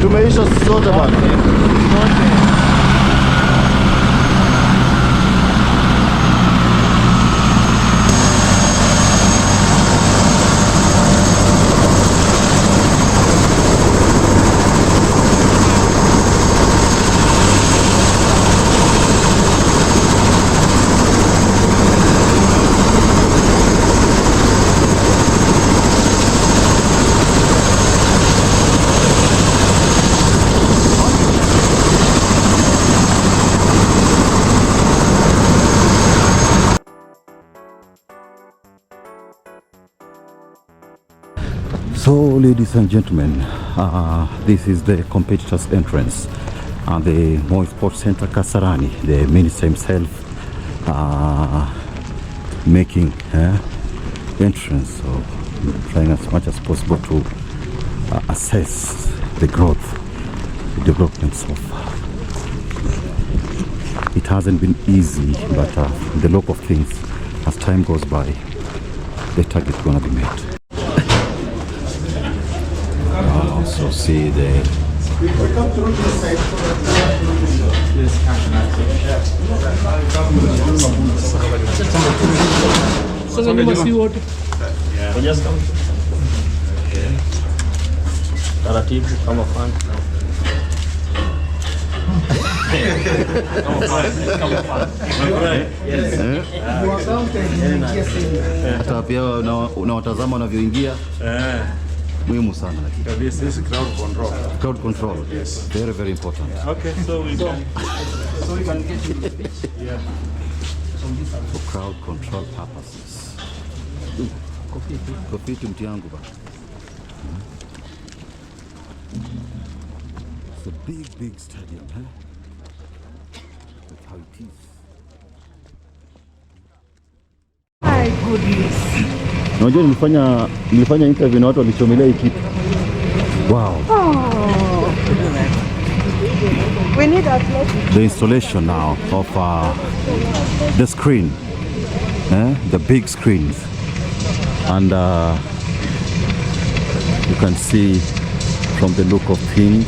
Tumeisha sote bana. So, ladies and gentlemen, this is the competitors' entrance at the Moi Sports Center Kasarani. The minister himself making entrance, so trying as much as possible to assess the growth, the development so far. It hasn't been easy, but the look of things, as time goes by, the target is going to be met. Also see the taratibu kama fan. hata pia unawatazama wanavyoingia. Muhimu sana lakini. This is crowd control. Crowd control. Yes. Very, very important. Okay, so we can get you. Yeah. For crowd control purposes. Kofi tu mti yangu ba. It's a big stadium, huh? That's how it is. My goodness. Unajua nilifanya interview na watu walichomelea hii kitu. Wow. Oh. We need a The installation now of the screen, the big screens, and you can see from the look of things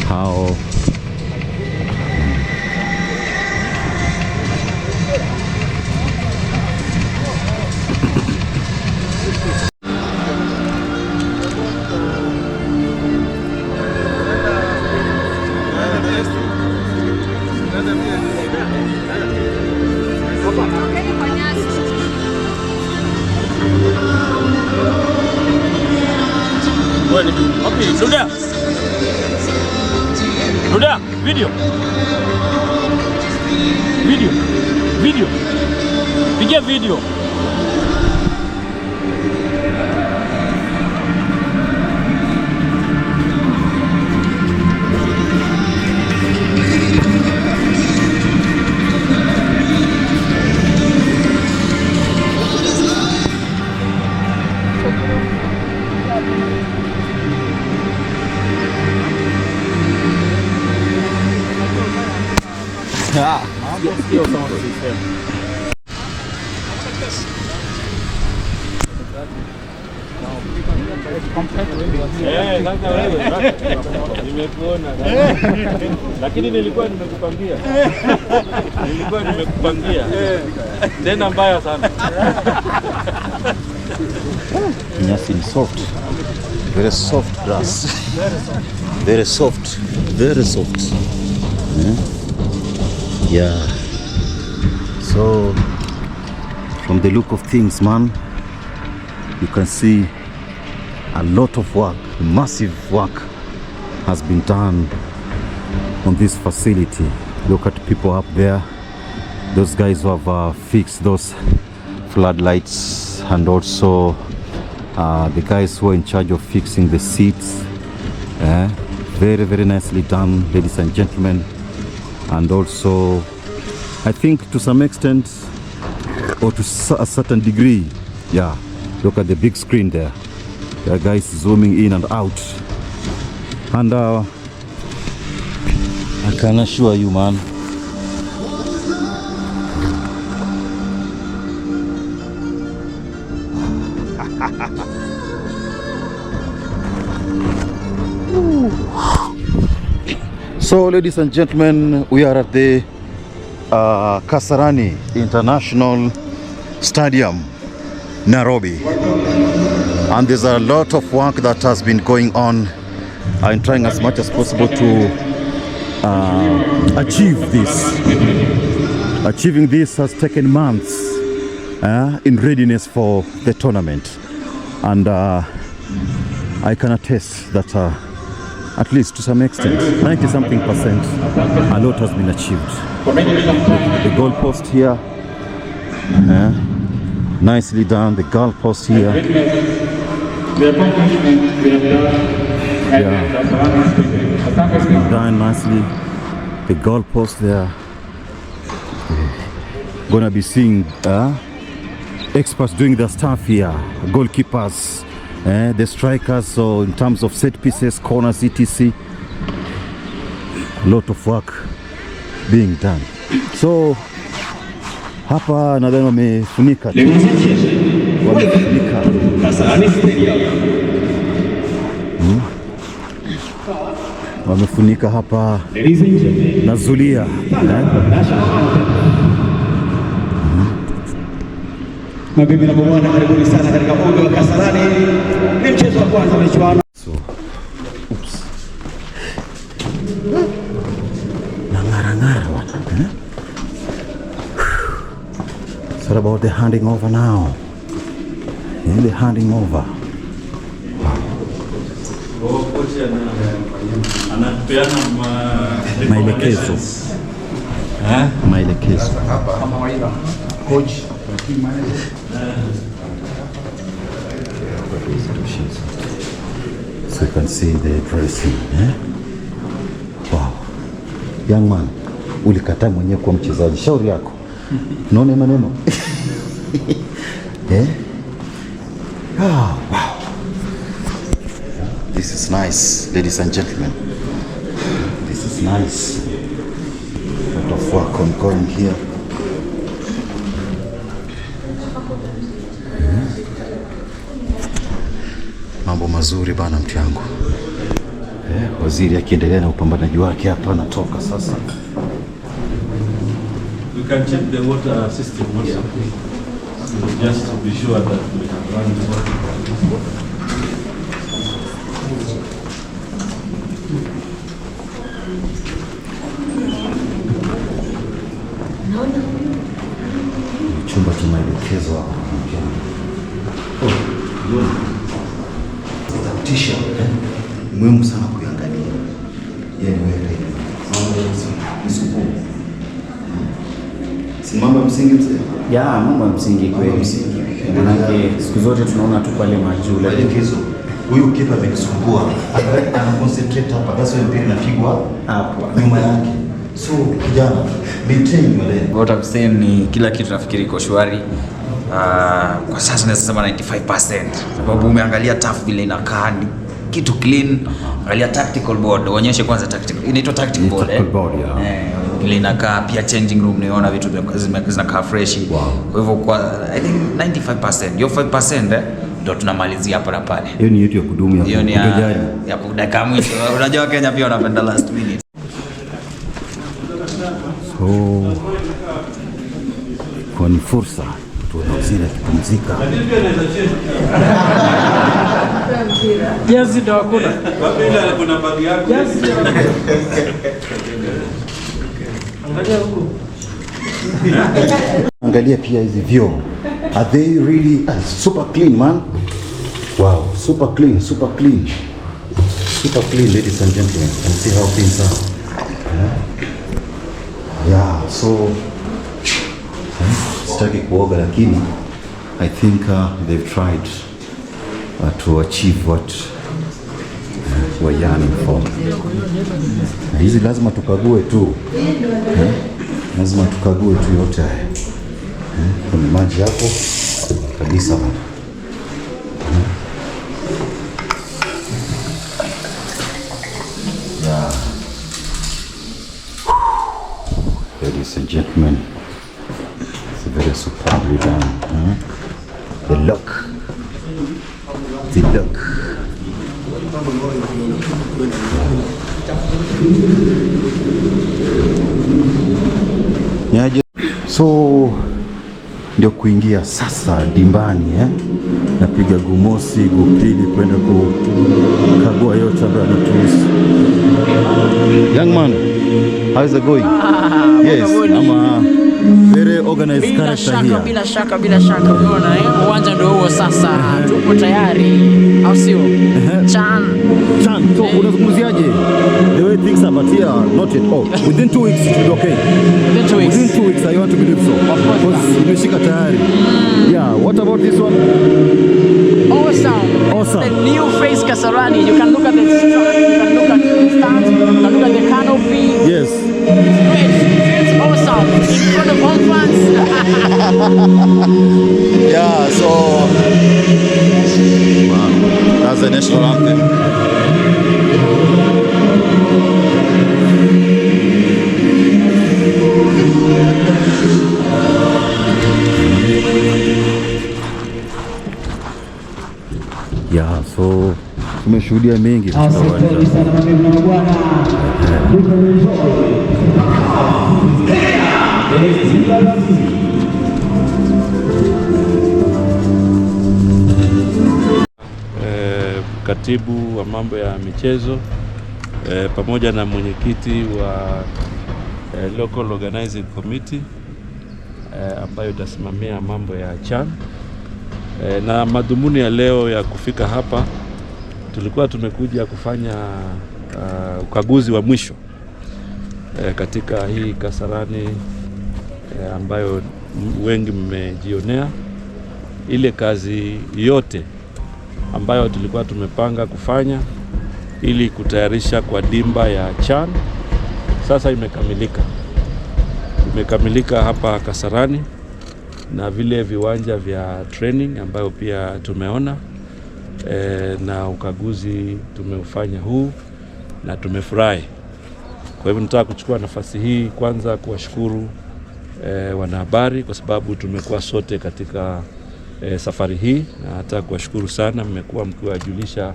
how Okay, Ruda, video. Piga video. Nimekuona. Lakini nilikuwa nimekupangia. Tena mbaya sana. Nyasi ni soft. Very soft grass. Very soft. Yeah. So from the look of things, man, you can see a lot of work, massive work has been done on this facility. Look at people up there, those guys who have fixed those floodlights, and also the guys who are in charge of fixing the seats. Very, very nicely done, ladies and gentlemen. And also, I think to some extent, or to a certain degree, yeah, look at the big screen there. There are guys zooming in and out. And I can assure you, man, So, ladies and gentlemen, we are at the Kasarani International Stadium, Nairobi, and there's a lot of work that has been going on. I'm trying as much as possible to achieve this. Achieving this has taken months in readiness for the tournament, and I can attest that at least to some extent, 90-something%, a lot has been achieved. The goal post here, nicely done. The goal post here, it's been done nicely. The goal post there. Gonna be seeing experts doing their stuff here. Goalkeepers, the strikers, so in terms of set pieces, corners, etc. A lot of work being done. So hapa nadhani wamefunika Kasarani Stadium. wamefunika hapa na zulia Mabibi na mabwana, karibuni sana katika uga wa Kasarani. Ni mchezo wa kwanza wa michuano. So, ngara wana. It's all about the handing over now. The handing over. Maelekezo. Maelekezo. Coach. So you can see the dressing. Wow. Young man, ulikataa mwenyewe kuwa mchezaji. Shauri yako. Unaona maneno? Oh, wow. This is nice, ladies and gentlemen. This is nice. A lot of work ongoing here. Mambo mazuri bana mtu yangu. Waziri akiendelea na upambanaji wake hapa anatoka sasa. We can check the water system also. Just to be sure that we can run the water. Chumba cha maelekezo hapo. T-shirt muhimu sana kuangalia. Yaani wewe si mambo ya msingi mzee. Ya, mambo ya msingi kweli. Manake siku zote tunaona tu pale majuu. Maelekezo. Huyu kipa amenisumbua. Ana concentrate hapa. That's why mpira inapigwa hapo nyuma yake. So kijana, maintain your lane. What I'm saying ni kila kitu nafikiri iko shwari. Kwa sasa naweza sema 95%. Sababu umeangalia turf vile inakaa ni kitu clean. Angalia tactical board, uonyeshe kwanza tactical. Inaitwa tactical board. Vile inakaa pia changing room niona vitu zinakaa fresh. Kwa hivyo kwa I think 95%. Hiyo 5% ndio tunamalizia hapa na pale. Hiyo ni yetu ya kudumu ya kujali. Ya kudaka mwisho. Unajua Kenya pia wanapenda last minute. So kwa ni fursa tunauzile kupumzika. Jazi ndo hakuna. Kabila kuna bagi yako. Jazi. Angalia huko. Angalia pia hizi vyoo. Are they really super clean, man? Wow, super clean, super clean. Super clean, ladies and gentlemen. And see how things are. Yeah, so sitaki kuoga lakini I think they've tried to achieve what we're yearning for. Hizi lazima tukague tu. Lazima tukague tu yote haya. Kuna maji hapo kabisa bana. Yeah. Ladies and gentlemen, it's very superbly done. The look. The look. Nyaje. So ndio kuingia sasa dimbani napiga gumosi gupili kwenda kukagua yote ambayo anatuhusu. Young man, how is it going? Yes, I'm a very organized character here. Bila shaka unaona uwanja ndio huo sasa. Tupo tayari au sio? Chan, so unazungumziaje the way things are, but here not yet. Within 2 weeks it will be okay. Within 2 weeks I want to believe so. Of course. Because imeshika tayari. Yeah, what about this one? Awesome. The new face Kasarani. You can look at the stand, you can look at the stands, you can look at the canopy. Yes. It's awesome. In front of all fans. Yeah, so that's the national anthem. Yeah, so tumeshuhudia mengi katika uwanja. Katibu wa mambo ya michezo pamoja na mwenyekiti wa Local Organizing Committee ambayo itasimamia mambo ya CHAN. Na madhumuni ya leo ya kufika hapa, tulikuwa tumekuja kufanya ukaguzi wa mwisho katika hii Kasarani ambayo wengi mmejionea ile kazi yote ambayo tulikuwa tumepanga kufanya ili kutayarisha kwa dimba ya CHAN. Sasa imekamilika hapa Kasarani, na vile viwanja vya training ambayo pia tumeona na ukaguzi tumeufanya huu na tumefurahi. Kwa hivyo nataka kuchukua nafasi hii kwanza kuwashukuru wanahabari kwa sababu tumekuwa sote katika safari hii, na nataka kuwashukuru sana, mmekuwa mkiwajulisha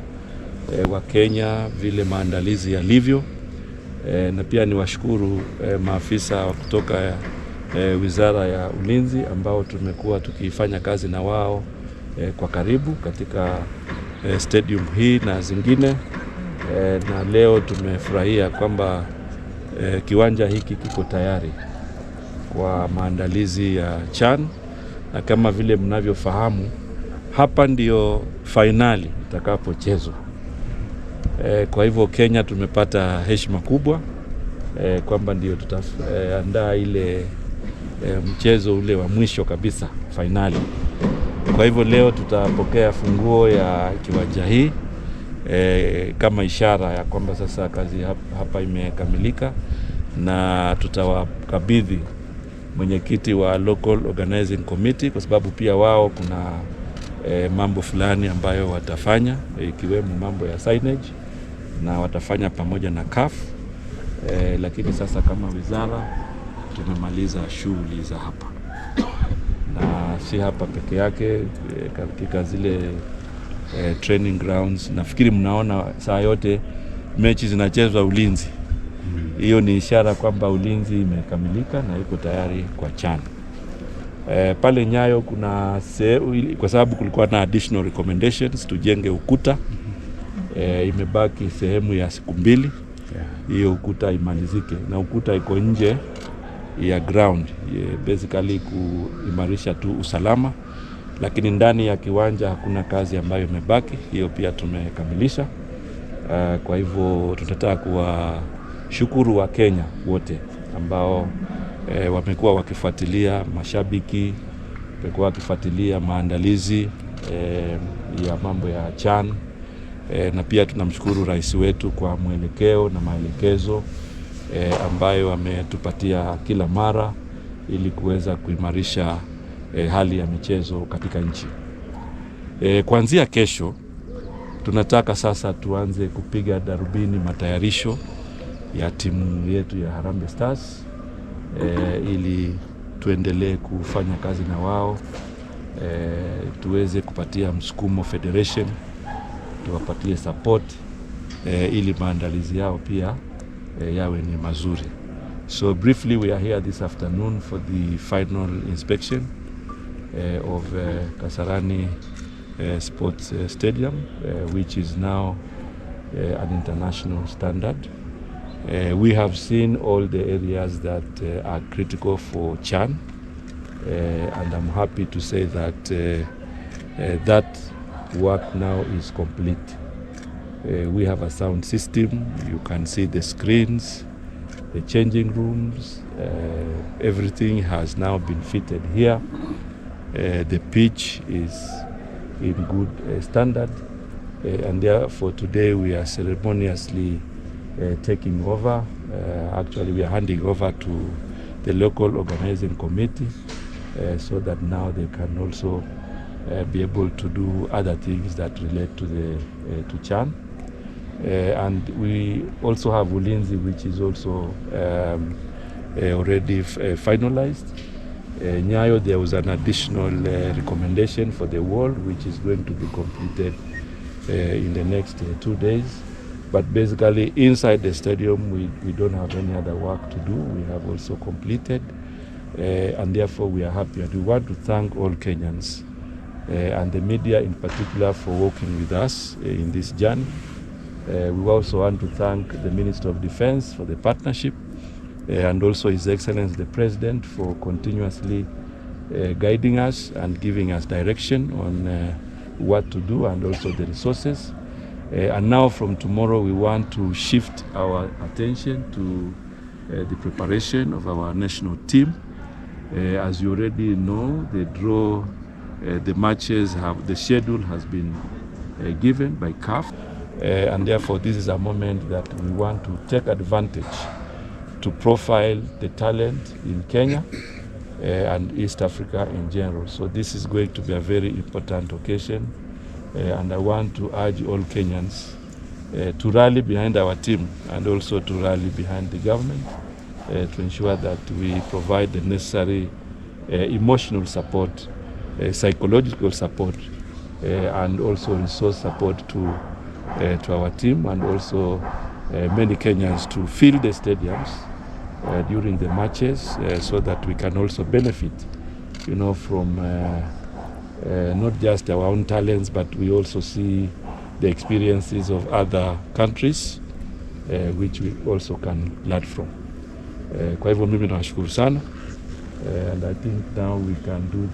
wa Kenya vile maandalizi yalivyo, na pia niwashukuru maafisa wa kutoka Wizara ya Ulinzi ambao tumekuwa tukifanya kazi na wao kwa karibu katika stadium hii na zingine, na leo tumefurahia kwamba kiwanja hiki kiko tayari kwa maandalizi ya CHAN, na kama vile mnavyofahamu hapa ndio finali itakapochezwa. Kwa hivyo Kenya tumepata heshima kubwa kwamba ndio tutaandaa ile mchezo ule wa mwisho kabisa, finali. Kwa hivyo leo tutapokea funguo ya kiwanja hii kama ishara ya kwamba sasa kazi hapa imekamilika, na tutawakabidhi mwenyekiti wa Local Organizing Committee kwa sababu pia wao kuna mambo fulani ambayo watafanya, ikiwemo mambo ya signage, na watafanya pamoja na CAF. Lakini sasa kama wizara tumemaliza shughuli za hapa, na si hapa peke yake, katika zile training grounds. Nafikiri mnaona saa yote mechi zinachezwa Ulinzi. Hiyo ni ishara kwamba Ulinzi imekamilika na iko tayari kwa CHAN. Pale Nyayo kuna kwa sababu kulikuwa na additional recommendations tujenge ukuta, imebaki sehemu ya siku 2 hiyo ukuta imalizike, na ukuta iko nje ya ground, basically kuimarisha tu usalama, lakini ndani ya kiwanja hakuna kazi ambayo imebaki, hiyo pia tumekamilisha. Kwa hivyo tunataka kuwashukuru wa Kenya wote ambao wamekuwa wakifuatilia, mashabiki wamekuwa wakifuatilia maandalizi ya mambo ya CHAN, na pia tunamshukuru rais wetu kwa mwelekeo na maelekezo ambayo ametupatia kila mara ili kuweza kuimarisha hali ya michezo katika nchi. Kuanzia kesho tunataka sasa tuanze kupiga darubini matayarisho ya timu yetu ya Harambee Stars, ili tuendelee kufanya kazi na wao, tuweze kupatia msukumo federation, tuwapatie support ili maandalizi yao pia yawe ni mazuri. So briefly, we are here this afternoon for the final inspection of Kasarani Sports Stadium, which is now an international standard. We have seen all the areas that are critical for CHAN, and I'm happy to say that that work now is complete. We have a sound system. You can see the screens, the changing rooms, everything has now been fitted here. The pitch is in good standard, and therefore today we are ceremoniously taking over. Actually, we are handing over to the Local Organizing Committee so that now they can also be able to do other things that relate to the to CHAN. And we also have Ulinzi, which is also already finalized. Nyayo, there was an additional recommendation for the wall, which is going to be completed in the next 2 days. But basically, inside the stadium, we don't have any other work to do. We have also completed, and therefore we are happy. And we want to thank all Kenyans and the media in particular for working with us in this journey. We also want to thank the Minister of Defense for the partnership, and also His Excellency the President for continuously guiding us and giving us direction on what to do, and also the resources. And now from tomorrow we want to shift our attention to the preparation of our national team. As you already know, the matches the schedule has been given by CAF, and therefore this is a moment that we want to take advantage to profile the talent in Kenya and East Africa in general. So this is going to be a very important occasion, and I want to urge all Kenyans to rally behind our team and also to rally behind the government to ensure that we provide the necessary emotional support, psychological support, and also resource support to our team, and also many Kenyans to fill the stadiums during the matches, so that we can also benefit, from not just our own talents, but we also see the experiences of other countries, which we also can learn from. Kwa hivyo mimi nawashukuru sana, and I think now we can do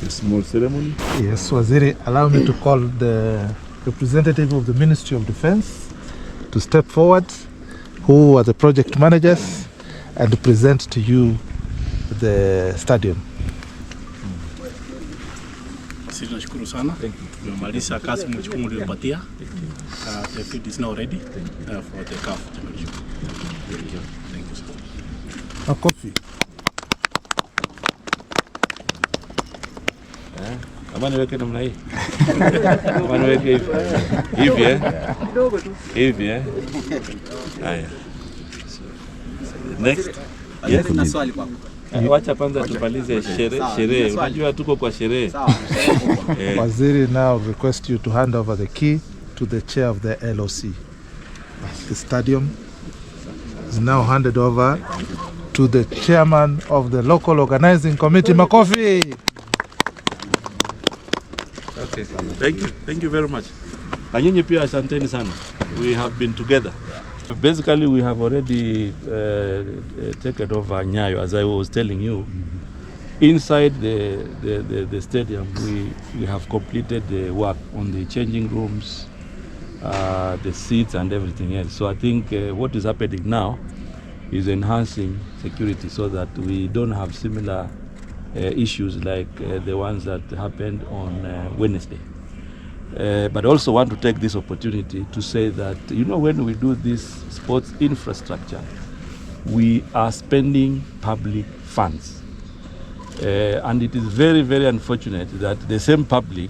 the small ceremony. Yes, Waziri, allow me to call the representative of the Ministry of Defense to step forward, who are the project managers, and present to you the stadium. Sisi tunashukuru sana. Tumemaliza kazi mjukumu uliopatia. The field is now ready for the CAF championship. Thank you. Thank you, sir. A coffee. Kama niweke namna hii. Kama niweke hivi. Hivi kidogo tu. Hivi Haya. Next. Yes, kuna swali kwako. Wacha kwanza tumalize sherehe. Unajua tuko kwa sherehe. Waziri now request you to hand over the key to the chair of the LOC. The stadium is now handed over to the chairman of the Local Organizing Committee. Makofi. Okay. Thank you very much. Anyinyi pia asanteni sana. We have been together. Basically, we have already taken over Nyayo, as I was telling you. Inside the stadium, we have completed the work on the changing rooms, the seats and everything else. So I think what is happening now is enhancing security so that we don't have similar issues like the ones that happened on Wednesday. But I also want to take this opportunity to say that, when we do this sports infrastructure, we are spending public funds. And it is very, very unfortunate that the same public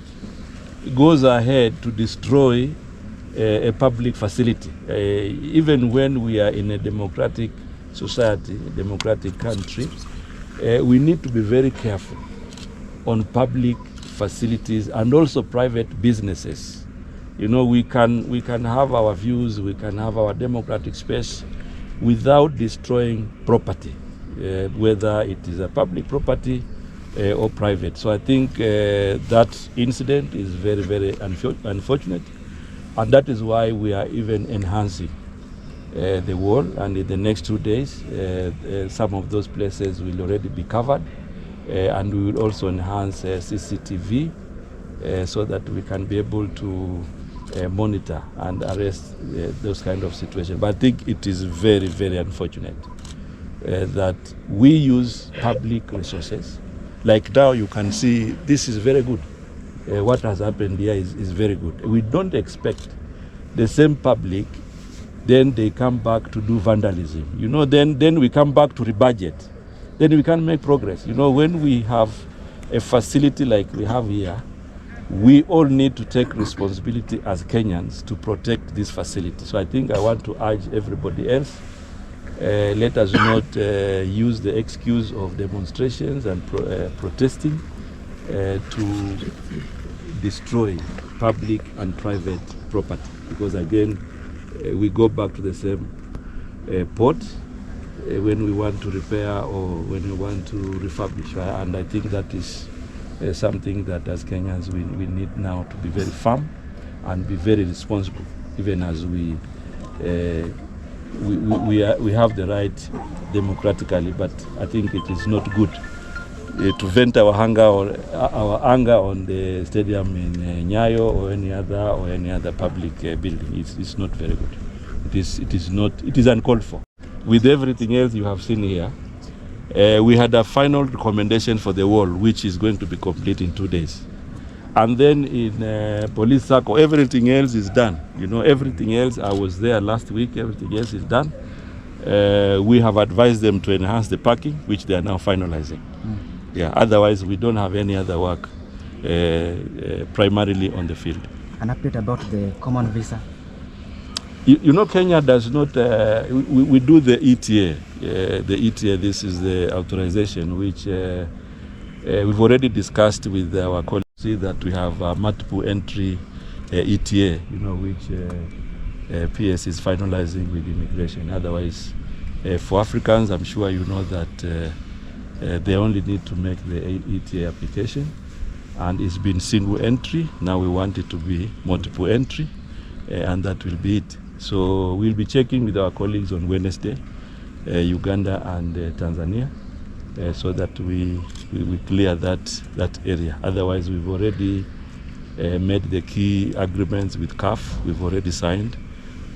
goes ahead to destroy a public facility. Even when we are in a democratic society, a democratic country, we need to be very careful on public facilities and also private businesses You know, we can have our views, we can have our democratic space without destroying property, whether it is a public property or private. So I think that incident is very, very unfortunate, and that is why we are even enhancing the wall, and in the next 2 days some of those places will already be covered, and we will also enhance CCTV so that we can be able to monitor and arrest those kind of situations. But I think it is very, very unfortunate that we use public resources. Like now you can see this is very good. What has happened here is very good. We don't expect the same public, then they come back to do vandalism. You know, then we come back to rebudget. Then we can make progress. You know, when we have a facility like we have here, we all need to take responsibility as Kenyans to protect this facility. So I think I want to urge everybody else, let us not use the excuse of demonstrations and protesting to destroy public and private property. Because again, we go back to the same port when we want to repair or when we want to refurbish. And I think that is something that as Kenyans we need now to be very firm and be very responsible, even as we have the right democratically, but I think it is not good to vent our anger on the stadium in Nyayo or any other public building. It's not very good. It is uncalled for. With everything else you have seen here, we had a final recommendation for the wall, which is going to be complete in 2 days. And then in police circle, everything else is done. You know, everything else, I was there last week, everything else is done. We have advised them to enhance the parking, which they are now finalizing. Yeah, otherwise we don't have any other work primarily on the field. An update about the common visa. You know, Kenya does not, we do the ETA. The ETA, this is the authorization, which we've already discussed with our colleagues, that we have multiple entry ETA, you know, which PS is finalizing with immigration. Otherwise, for Africans, I'm sure you know that they only need to make the ETA application, and it's been single entry. Now we want it to be multiple entry, and that will be it. So we'll be checking with our colleagues on Wednesday, Uganda and Tanzania, so that we clear that area. Otherwise, we've already made the key agreements with CAF. We've already signed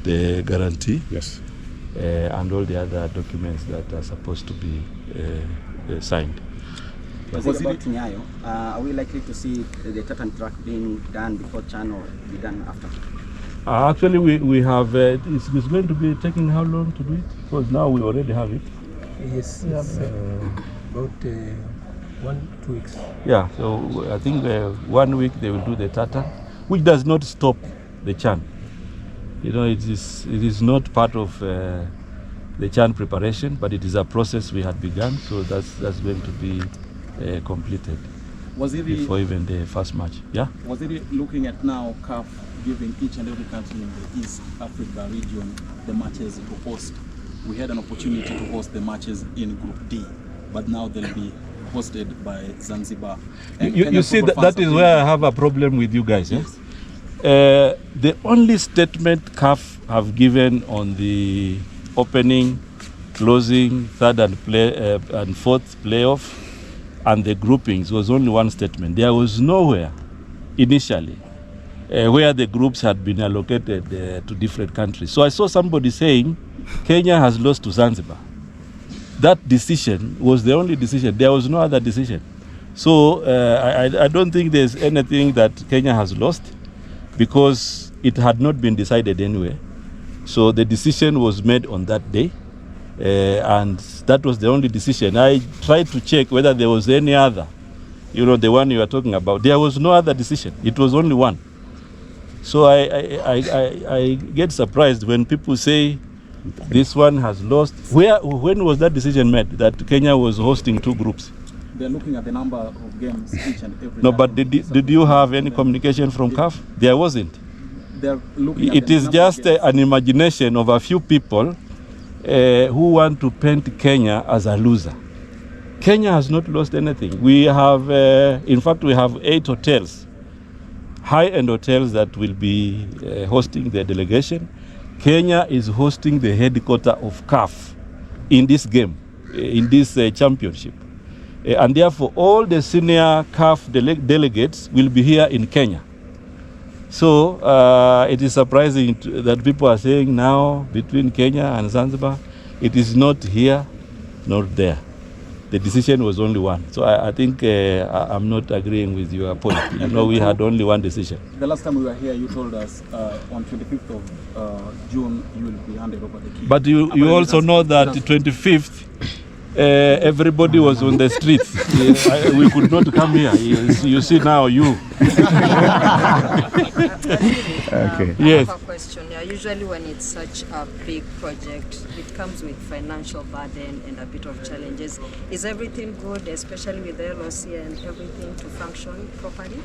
the guarantee, yes, and all the other documents that are supposed to be signed. Was it about Nyayo? Are we likely to see the cut and track being done before Chan or be done after? Actually, we have, it's going to be taking how long to do it? Because now we already have it. Yes, about 1-2 weeks. Yeah, so I think 1 week they will do the Tata, which does not stop the Chan. You know, it is not part of the Chan preparation, but it is a process we had begun, so that's going to be completed before even the first match. Yeah. Was it looking at now CAF giving each and every country in the East Africa region the matches to host? We had an opportunity to host the matches in Group D, but now they'll be hosted by Zanzibar. You see, that is where I have a problem with you guys. Yes. The only statement CAF have given on the opening, closing, third and fourth playoff and the groupings was only one statement. There was nowhere initially where the groups had been allocated to different countries. So I saw somebody saying Kenya has lost to Zanzibar. That decision was the only decision. There was no other decision. So I don't think there's anything that Kenya has lost, because it had not been decided anyway. So the decision was made on that day, and that was the only decision. I tried to check whether there was any other, you know, the one you are talking about. There was no other decision. It was only one. So I get surprised when people say this one has lost. When was that decision made, that Kenya was hosting two groups? They're looking at the number of games each and every. No, but did you have any communication from CAF? There wasn't. they're looking It is just an imagination of a few people who want to paint Kenya as a loser. Kenya has not lost anything. We have, in fact, we have 8 hotels, high-end hotels that will be hosting the delegation. Kenya is hosting the headquarters of CAF in this game, in this championship. And therefore, all the senior CAF delegates will be here in Kenya. So it is surprising that people are saying now between Kenya and Zanzibar, it is not here, not there. The decision was only one. So I think I'm not agreeing with your point. You know, we had only one decision. The last time we were here, you told us on 25th of June, you will be handed over the key. But you also know that 25th, everybody was on the streets. We could not come here. You see now, you. Okay. Yes. I have a question. Usually when it's such a big project, it comes with financial burden and a bit of challenges. Is everything good, especially with the LOC and everything to function properly?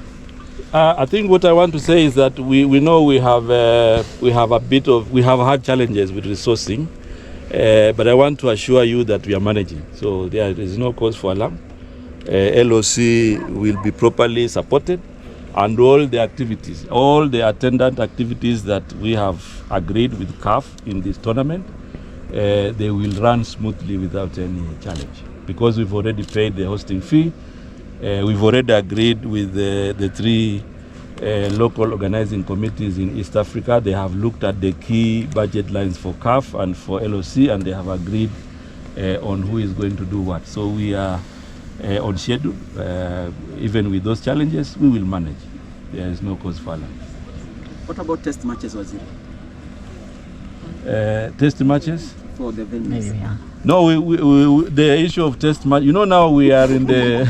I think what I want to say is that we know we have had challenges with resourcing, but I want to assure you that we are managing. So there is no cause for alarm. LOC will be properly supported, and all the activities, all the attendant activities that we have agreed with CAF in this tournament, they will run smoothly without any challenge, because we've already paid the hosting fee. We've already agreed with the 3 local organizing committees in East Africa. They have looked at the key budget lines for CAF and for LOC, and they have agreed on who is going to do what. So we are on schedule. Even with those challenges, we will manage. There is no cause for alarm. What about test matches, Waziri? Test matches? For the venues. No, the issue of test match, you know, now we are in the,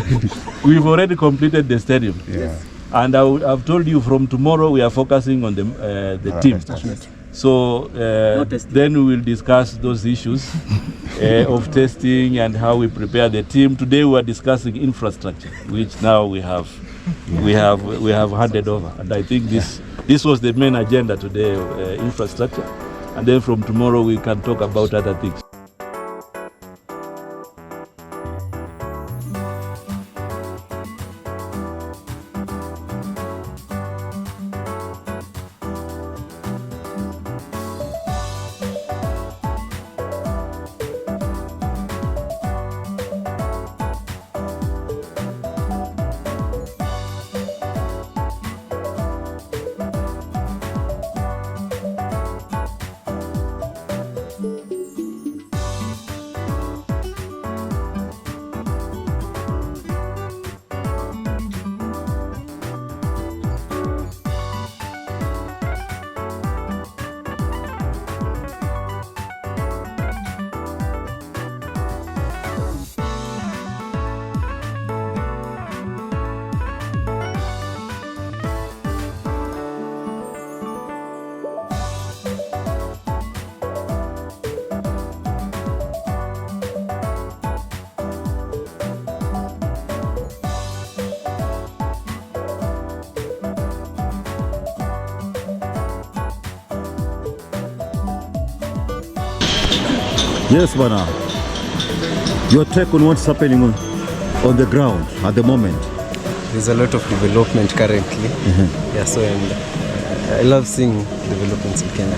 we've already completed the stadium. Yes. And I've told you from tomorrow we are focusing on the team. So then we will discuss those issues of testing and how we prepare the team. Today we are discussing infrastructure, which now we have handed over. And I think this was the main agenda today, infrastructure. And then from tomorrow we can talk about other things. Yes, Bana. Your take on what's happening on the ground at the moment? There's a lot of development currently. Yeah, so and I love seeing developments in Kenya.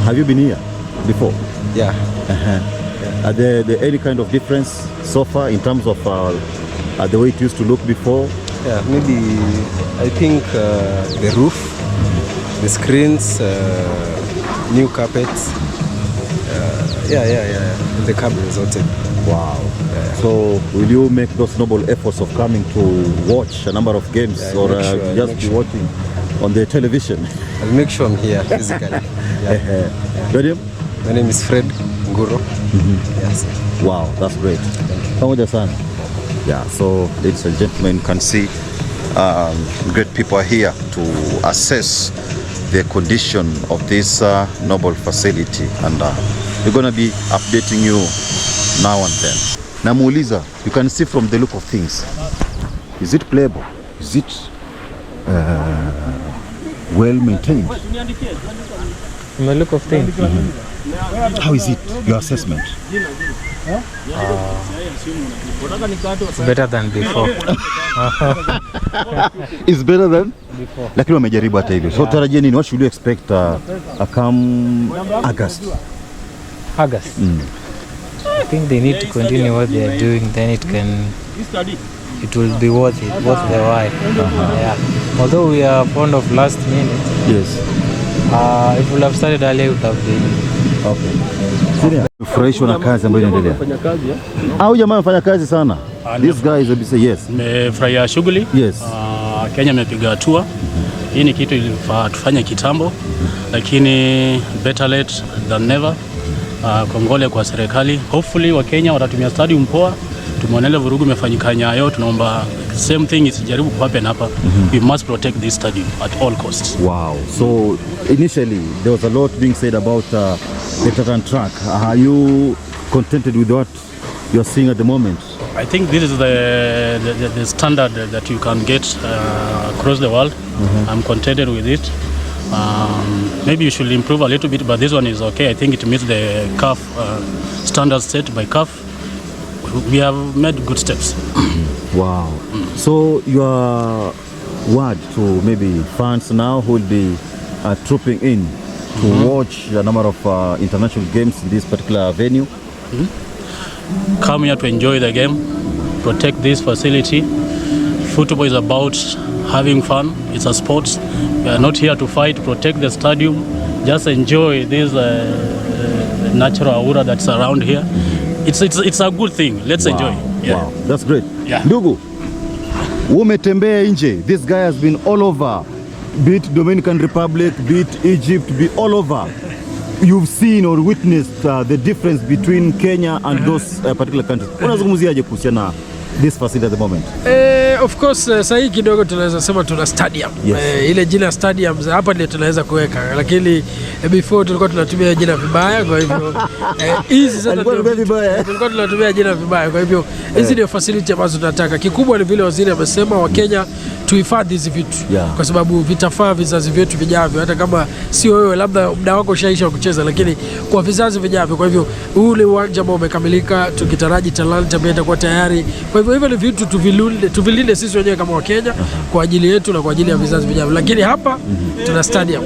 Have you been here before? Yeah. Yeah. Are there any kind of difference so far in terms of the way it used to look before? Yeah, maybe I think the roof, the screens, new carpets. The cab resulted. Wow. So will you make those noble efforts of coming to watch a number of games, or just be watching on the television? I'll make sure I'm here physically. Your name? My name is Fred Nguro. Yes. Wow, that's great. Pamoja sana. Yeah, so ladies and gentlemen, you can see great people are here to assess the condition of this noble facility, and we're going to be updating you now and then. Namuuliza, you can see from the look of things, is it playable? Is it well maintained. From a look of things. How is it, your assessment? Better than before. It's better than before. Lakini wamejaribu hata hivyo. So tarajia nini? What should you expect come August? August. I think they need to continue what they are doing, then it will be worth the while. Yeah. Although we are fond of last minute. Yes. If we have started earlier, we would have been okay. Furahishwa na kazi ambayo inaendelea. Au jamaa anafanya kazi sana. This guy is a busy. Yes. Nimefurahia shughuli. Yes. Kenya imepiga hatua. Hii ni kitu ilifaa tufanye kitambo, lakini better late than never. Kongole kwa serikali. Hopefully wa Kenya watatumia stadium poa. Tumeonelea vurugu imefanyika Nyayo, tunaomba same thing isijaribu kuhappen hapa. We must protect this stadium at all costs. Wow. So initially there was a lot being said about the Titan track. Are you contented with what you are seeing at the moment? I think this is the standard that you can get across the world. I'm contented with it. Maybe you should improve a little bit, but this one is okay. I think it meets the CAF standards set by CAF. We have made good steps. Wow. So your word to maybe fans now who will be trooping in to watch a number of international games in this particular venue? Come here to enjoy the game, protect this facility. Football is about having fun. It's a sport. We are not here to fight. Protect the stadium. Just enjoy this natural aura that's around here. It's a good thing. Let's enjoy. Yeah. Wow, that's great. Yeah. Ndugu, umetembea nje. This guy has been all over. Be it Dominican Republic, be it Egypt, be all over. You've seen or witnessed the difference between Kenya and those particular countries. Unazungumziaje kuhusiana this facility at the moment? Of course sasa kidogo tunaweza sema tuna stadium. Yes. Ile jina stadium hapa ndio tunaweza kuweka, lakini before tulikuwa tunatumia jina vibaya, kwa hivyo hizi sasa tulikuwa tunatumia jina vibaya, kwa hivyo hizi ndio facility ambazo tunataka. Kikubwa ni vile waziri amesema wa Kenya tuhifadhi hizi vitu, kwa sababu vitafaa vizazi vyetu vijavyo, hata kama sio wewe labda muda wako ushaisha kucheza, lakini kwa vizazi vijavyo. Kwa hivyo ule uwanja ambao umekamilika, tukitaraji talanta pia itakuwa tayari. Kwa hivyo ni vitu tuvilinde sisi wenyewe kama wa Kenya kwa ajili yetu na kwa ajili ya vizazi vijavyo. Lakini hapa tuna stadium.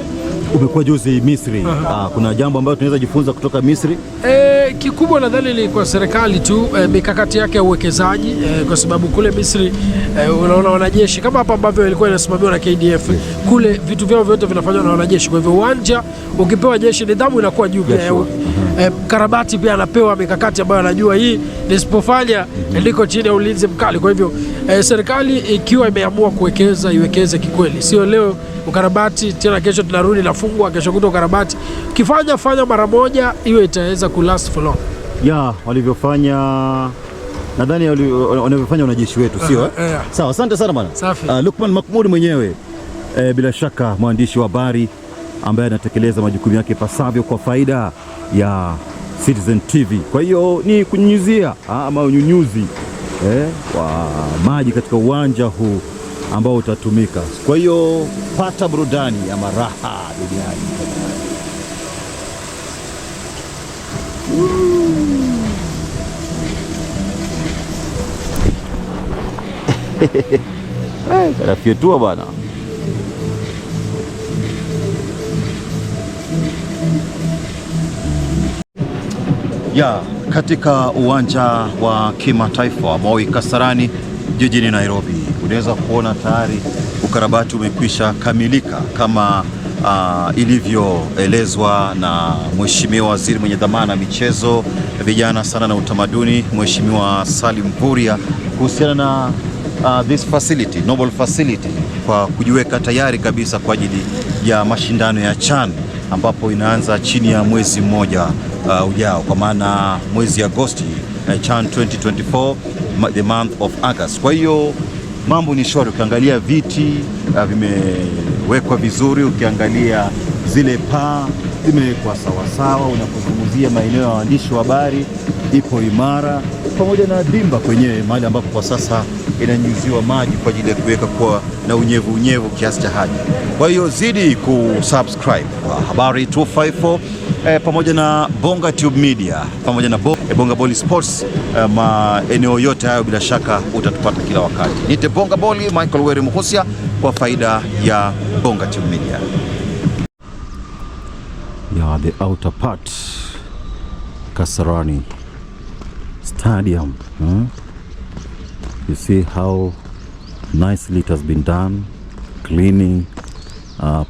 Umekuwa juzi Misri. Kuna jambo ambalo tunaweza jifunza kutoka Misri? Kikubwa nadhani ni kwa serikali tu mikakati yake ya uwekezaji, kwa sababu kule Misri unaona wanajeshi kama hapa ambavyo ilikuwa inasimamiwa na KDF, kule vitu vyao vyote vinafanywa na wanajeshi. Kwa hivyo uwanja ukipewa jeshi nidhamu inakuwa juu. Karabati pia anapewa mikakati ambayo anajua hii nisipofanya ndiko chini ya ulinzi mkali. Kwa hivyo serikali ikiwa imeamua kuwekeza iwekeze kikweli, sio leo ukarabati tena kesho tunarudi nafungwa, kesho kuto ukarabati. Fanya mara moja iwe itaweza kulast for long. Walivyofanya nadhani wanavyofanya wanajeshi wetu, sio? Sawa, asante sana bwana. Lukman Mahmud mwenyewe bila shaka mwandishi wa habari ambaye anatekeleza majukumu yake pasavyo kwa faida ya Citizen TV. Kwa hiyo ni kunyunyizia ama unyunyuzi wa maji katika uwanja huu ambao utatumika. Kwa hiyo pata burudani ya maraha duniani. Karafyetua bana. Katika uwanja wa kimataifa wa Moi Kasarani jijini Nairobi, unaweza kuona tayari ukarabati umekwisha kamilika kama ilivyoelezwa na Mheshimiwa Waziri mwenye dhamana michezo, vijana sana na utamaduni, Mheshimiwa Salim Mvurya, kuhusiana na this facility, noble facility, kwa kujiweka tayari kabisa kwa ajili ya mashindano ya CHAN ambapo inaanza chini ya mwezi mmoja ujao, kwa maana mwezi Agosti, CHAN 2024, the month of August. Kwa hiyo mambo ni shwari. Ukiangalia viti vimewekwa vizuri, ukiangalia zile paa zimewekwa sawasawa, unapozungumzia maeneo ya waandishi wa habari ipo imara, pamoja na dimba kwenyewe mahali ambapo kwa sasa inanyunyuziwa maji kwa ajili ya kuweka kuwa na unyevu kiasi cha haja. Kwa hiyo zidi kusubscribe kwa Habari 254 pamoja na Bonga Tube Media pamoja na Bonga Boli Sports. Maeneo yote hayo bila shaka utatupata kila wakati. Nite Bonga Boli Michael Were Muhusia kwa faida ya Bonga Tube Media. Yeah, the outer part, Kasarani Stadium. You see how nicely it has been done. Cleaning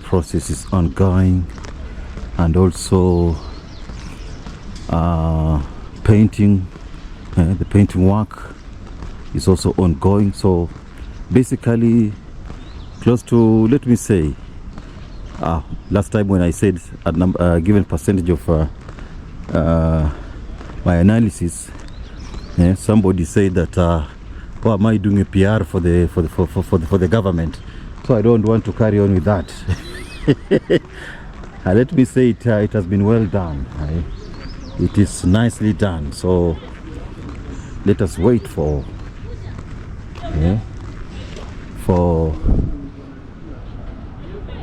process is ongoing, and also painting. The painting work is also ongoing. So basically, close to, let me say, last time when I said a given percentage of my analysis, somebody said that why am I doing a PR for the government? So I don't want to carry on with that. Let me say it has been well done. It is nicely done. So let us wait for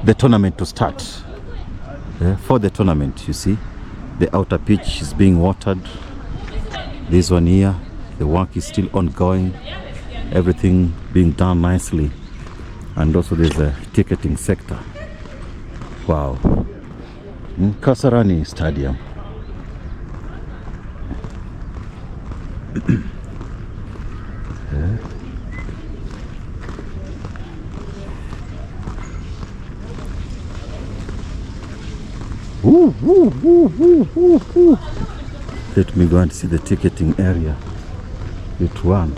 the tournament to start. For the tournament, you see, the outer pitch is being watered. This one here, the work is still ongoing. Everything being done nicely. And also there's a ticketing sector. Wow. Kasarani Stadium. Let me go and see the ticketing area. It one.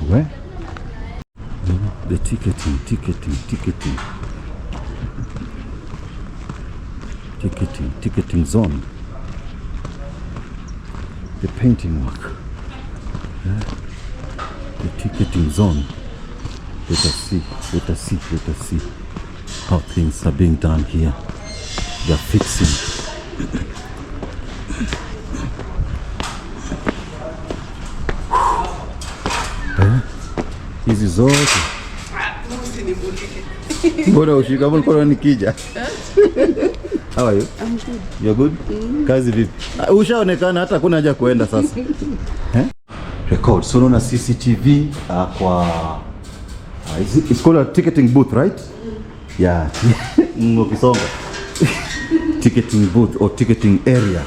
Where? The ticketing zone. The painting work. The ticketing zone. Let us see how things are being done here. They are fixing. Hizi zote. Mbona ushika mkono nikija? How are you? I'm good. You're good? Kazi vipi? Ushaonekana hata kuna haja kuenda sasa. Record. So unaona CCTV kwa it's called a ticketing booth, right? Yeah. Ukisonga. Ticketing booth or ticketing area.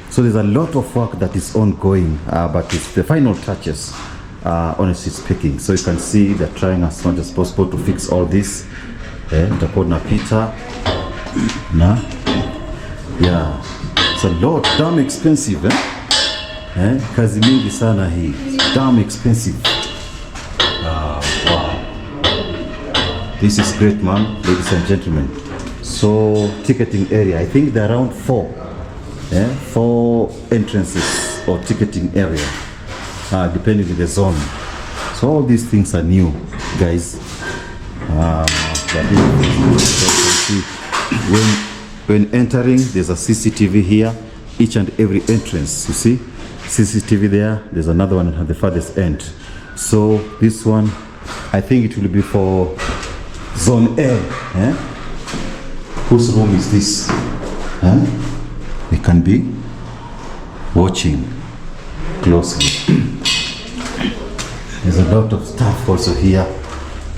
So there's a lot of work that is ongoing, but it's the final touches, honestly speaking. So you can see they're trying as much as possible to fix all this. Nitakuwa na pita na yeah, it's a lot, damn expensive. Kazi mingi sana hii, damn expensive. Wow. This is great, man, ladies and gentlemen. So ticketing area, I think there are around 4 entrances or ticketing area, depending on the zone. So all these things are new, guys. When entering, there's a CCTV here, each and every entrance. You see CCTV there. There's another one at the farthest end. So this one, I think it will be for zone A. Whose room is this? We can be watching closely. There's a lot of staff also here.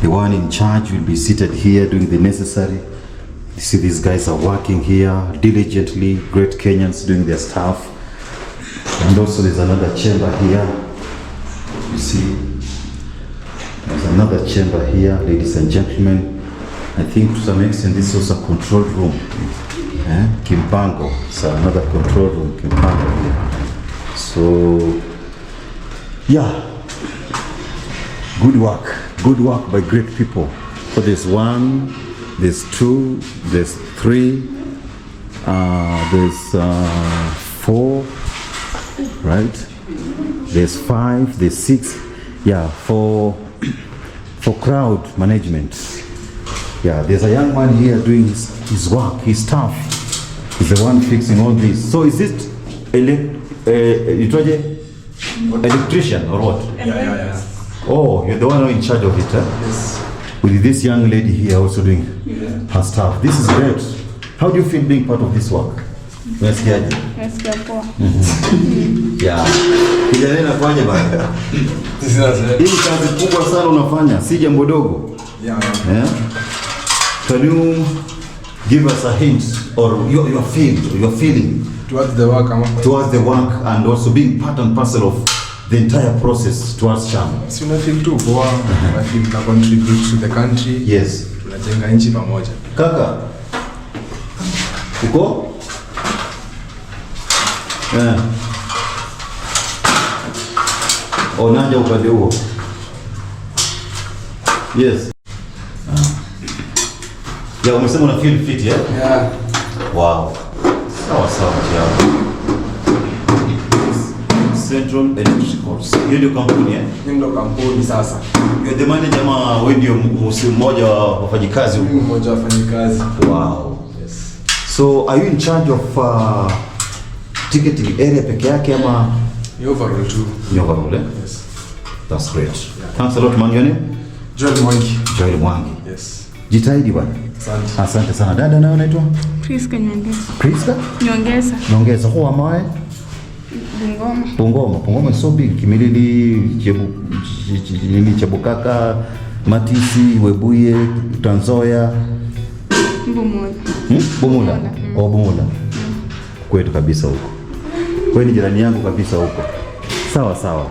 The one in charge will be seated here doing the necessary. You see these guys are working here diligently, great Kenyans doing their stuff. And also there's another chamber here. You see, there's another chamber here, ladies and gentlemen. I think to some extent this is also a control room. Kimpango, so another control room, Kimpango here. So, yeah, good work by great people. So there's 1, there's 2, there's 3, there's 4, right? There's 5, there's 6. Yeah, for crowd management. Yeah, there's a young man here doing his work, his stuff. He's the one fixing all this. So is it Itwaje? Electrician or what? Yeah. Oh, you're the one in charge of it, eh? Yes. With this young lady here also doing her stuff. This is great. How do you feel being part of this work? Unasikiaje? Nasikia poa. Yeah. Kijana anafanya bana. Hii kazi kubwa sana unafanya, si jambo dogo. Yeah. Can you give us a hint or your feeling towards the work, towards the work and also being part and parcel of the entire process towards Chama? Si una feel tu poa, I feel to contribute to the country. Yes. Tunajenga nchi pamoja. Kaka. Uko? Onaja upande huo. Yes. Ya umesema una feel fit, yeah? Yeah. Wow. Sawa chao. Central Electricals. Hiyo ndio kampuni, eh? Ndio kampuni sasa. You're the manager ama wewe ndio mmoja wa wafanyikazi? Mimi mmoja wa wafanyikazi. Wow. Yes. So are you in charge of ticketing area peke yake ama overall too? Overall, eh? Yes. That's great. Yeah. Thanks a lot, man. Your name? Joel Mwangi. Joel Mwangi. Yes. Jitahidi bwana. Asante sana. Dada nayo unaitwa? Priska Nyongesa. Priska? Nyongesa. Kwa amae? Bungoma is so big. Kimilili, Chebukaka, Matisi, Webuye, Tanzoya. Bumula. Oh, Bumula. Kwetu kabisa huko. Kwa ni jirani yangu kabisa huko. Sawa.